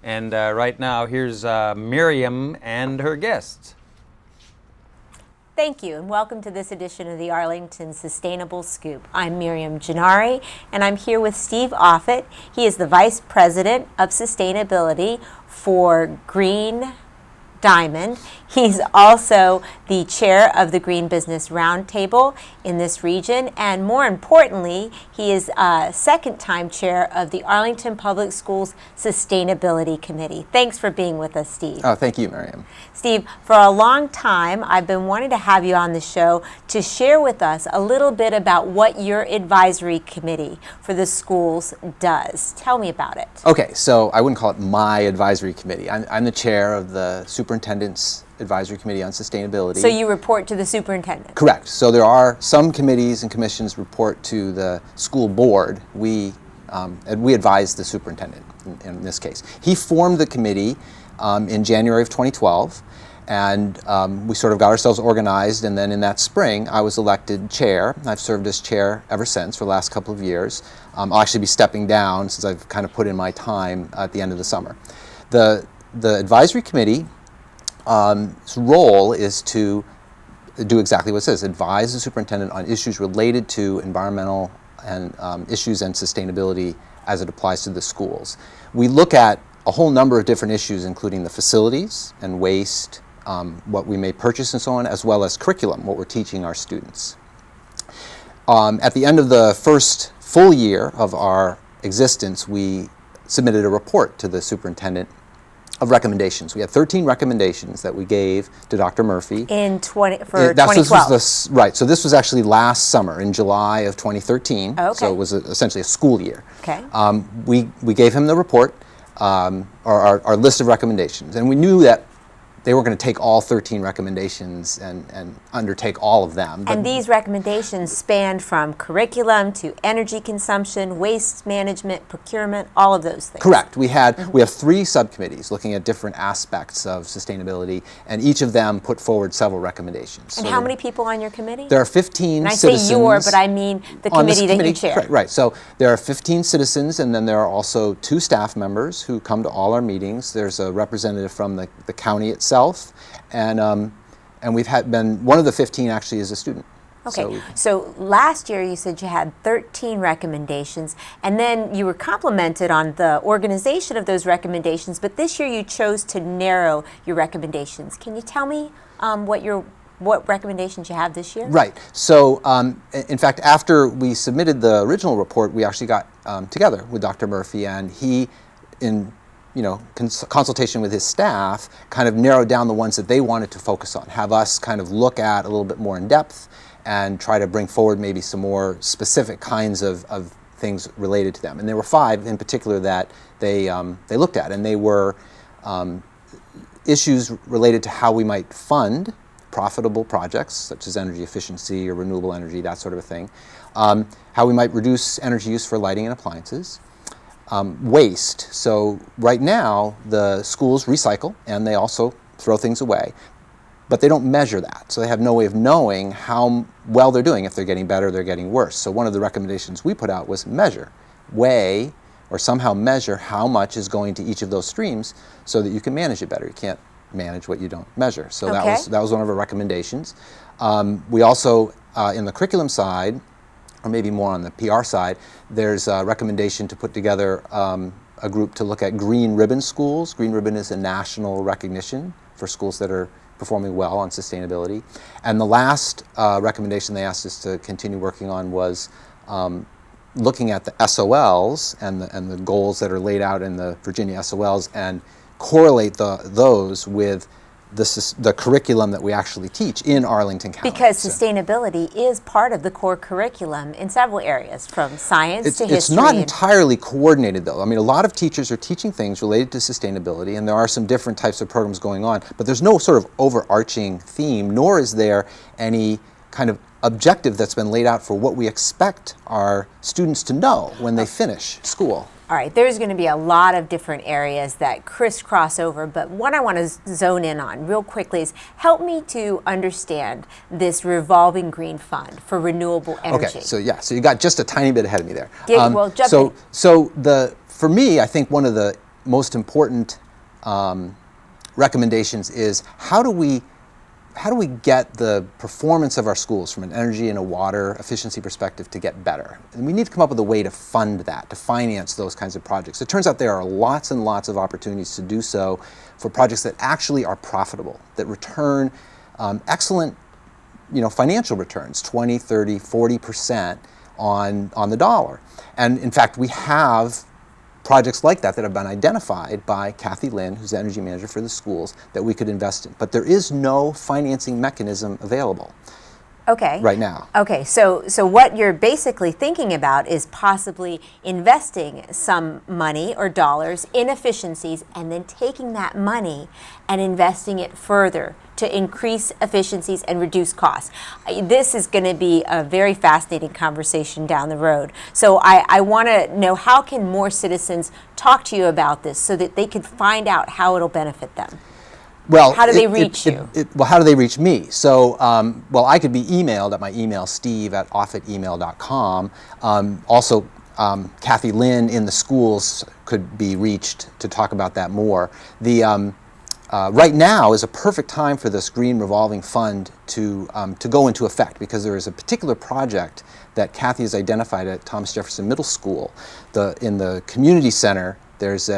And right now, here's Miriam and her guests. Thank you, and welcome to this edition of the Arlington Sustainable Scoop. I'm Miriam Gennari, and I'm here with Steve Offutt. He is the Vice President of Sustainability for Green Diamond. He's also the chair of the Green Business Roundtable in this region, and more importantly, he is a second-time chair of the Arlington Public Schools Sustainability Committee. Thanks for being with us, Steve. Oh, thank you, Miriam. Steve, for a long time, I've been wanting to have you on the show to share with us a little bit about what your advisory committee for the schools does. Tell me about it. Okay, so I wouldn't call it my advisory committee. I'm the chair of the Superintendent's Advisory Committee on Sustainability. So you report to the superintendent? Correct. So there are some committees and commissions report to the school board. We advise the superintendent in this case. He formed the committee in January of 2012, and we sort of got ourselves organized, and then in that spring I was elected chair. I've served as chair ever since for the last couple of years. I'll actually be stepping down since I've kind of put in my time at the end of the summer. The advisory committee role is to do exactly what it says, advise the superintendent on issues related to environmental and issues and sustainability as it applies to the schools. We look at a whole number of different issues, including the facilities and waste, what we may purchase and so on, as well as curriculum, what we're teaching our students. At the end of the first full year of our existence, we submitted a report to the superintendent of recommendations. We had 13 recommendations that we gave to Dr. Murphy. For 2012. Right, so this was actually last summer, in July of 2013. Okay. So it was essentially a school year. Okay. We gave him the report, or our list of recommendations, and we knew that they weren't going to take all 13 recommendations and undertake all of them. And these recommendations spanned from curriculum to energy consumption, waste management, procurement, all of those things. Correct. We have 3 subcommittees looking at different aspects of sustainability, and each of them put forward several recommendations. And how many people on your committee? There are 15 and citizens. I say your, but I mean the committee that you chair. Right. So there are 15 citizens, and then there are also 2 staff members who come to all our meetings. There's a representative from the county itself, and we've been one of the 15 actually is a student. Okay, so last year you said you had 13 recommendations, and then you were complimented on the organization of those recommendations, but this year you chose to narrow your recommendations. Can you tell me what recommendations you have this year? Right. So, in fact, after we submitted the original report, we actually got together with Dr. Murphy, and he, in consultation with his staff, kind of narrowed down the ones that they wanted to focus on, have us kind of look at a little bit more in depth and try to bring forward maybe some more specific kinds of things related to them. And there were 5 in particular that they looked at, and they were issues related to how we might fund profitable projects such as energy efficiency or renewable energy, that sort of a thing, how we might reduce energy use for lighting and appliances, waste. So right now the schools recycle and they also throw things away, but they don't measure that. So they have no way of knowing how well they're doing, if they're getting better or they're getting worse. So one of the recommendations we put out was weigh, or somehow measure how much is going to each of those streams so that you can manage it better. You can't manage what you don't measure. So that was one of our recommendations. We also, in the curriculum side, or maybe more on the PR side, there's a recommendation to put together a group to look at green ribbon schools. Green ribbon is a national recognition for schools that are performing well on sustainability. And the last recommendation they asked us to continue working on was looking at the SOLs and the goals that are laid out in the Virginia SOLs and correlate those with the curriculum that we actually teach in Arlington County. Because sustainability is part of the core curriculum in several areas, from science to history. It's not entirely coordinated, though. I mean, a lot of teachers are teaching things related to sustainability, and there are some different types of programs going on, but there's no sort of overarching theme, nor is there any kind of objective that's been laid out for what we expect our students to know when they finish school. All right, there's going to be a lot of different areas that crisscross over, but what I want to zone in on real quickly is help me to understand this revolving green fund for renewable energy. Okay, so you got just a tiny bit ahead of me there. Well, jump in. For me, I think one of the most important recommendations is how do we get the performance of our schools from an energy and a water efficiency perspective to get better? And we need to come up with a way to fund that, to finance those kinds of projects. It turns out there are lots and lots of opportunities to do so for projects that actually are profitable, that return excellent financial returns, 20, 30, 40% on the dollar. And in fact, we have projects like that have been identified by Kathy Lynn, who's the energy manager for the schools, that we could invest in. But there is no financing mechanism available right now. Okay, so what you're basically thinking about is possibly investing some money or dollars in efficiencies and then taking that money and investing it further to increase efficiencies and reduce costs. This is going to be a very fascinating conversation down the road. So I want to know, how can more citizens talk to you about this so that they can find out how it'll benefit them? Well, how do they reach you? Well, how do they reach me? So, well, I could be emailed at my email, steve@offuttemail.com. Also, Kathy Lynn in the schools could be reached to talk about that more. Right now is a perfect time for this green revolving fund to go into effect, because there is a particular project that Kathy has identified at Thomas Jefferson Middle School. In the community center, there's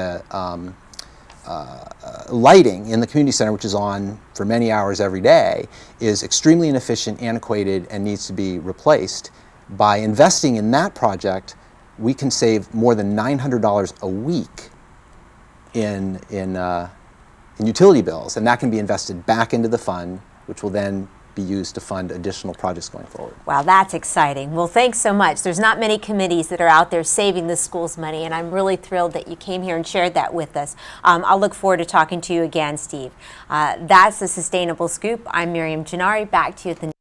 lighting in the community center, which is on for many hours every day, is extremely inefficient, antiquated, and needs to be replaced. By investing in that project, we can save more than $900 a week in utility bills, and that can be invested back into the fund, which will then be used to fund additional projects going forward. Wow, that's exciting. Well, thanks so much. There's not many committees that are out there saving the schools money, and I'm really thrilled that you came here and shared that with us. I'll look forward to talking to you again, Steve. That's the Sustainable Scoop. I'm Miriam Gennari. Back to you at the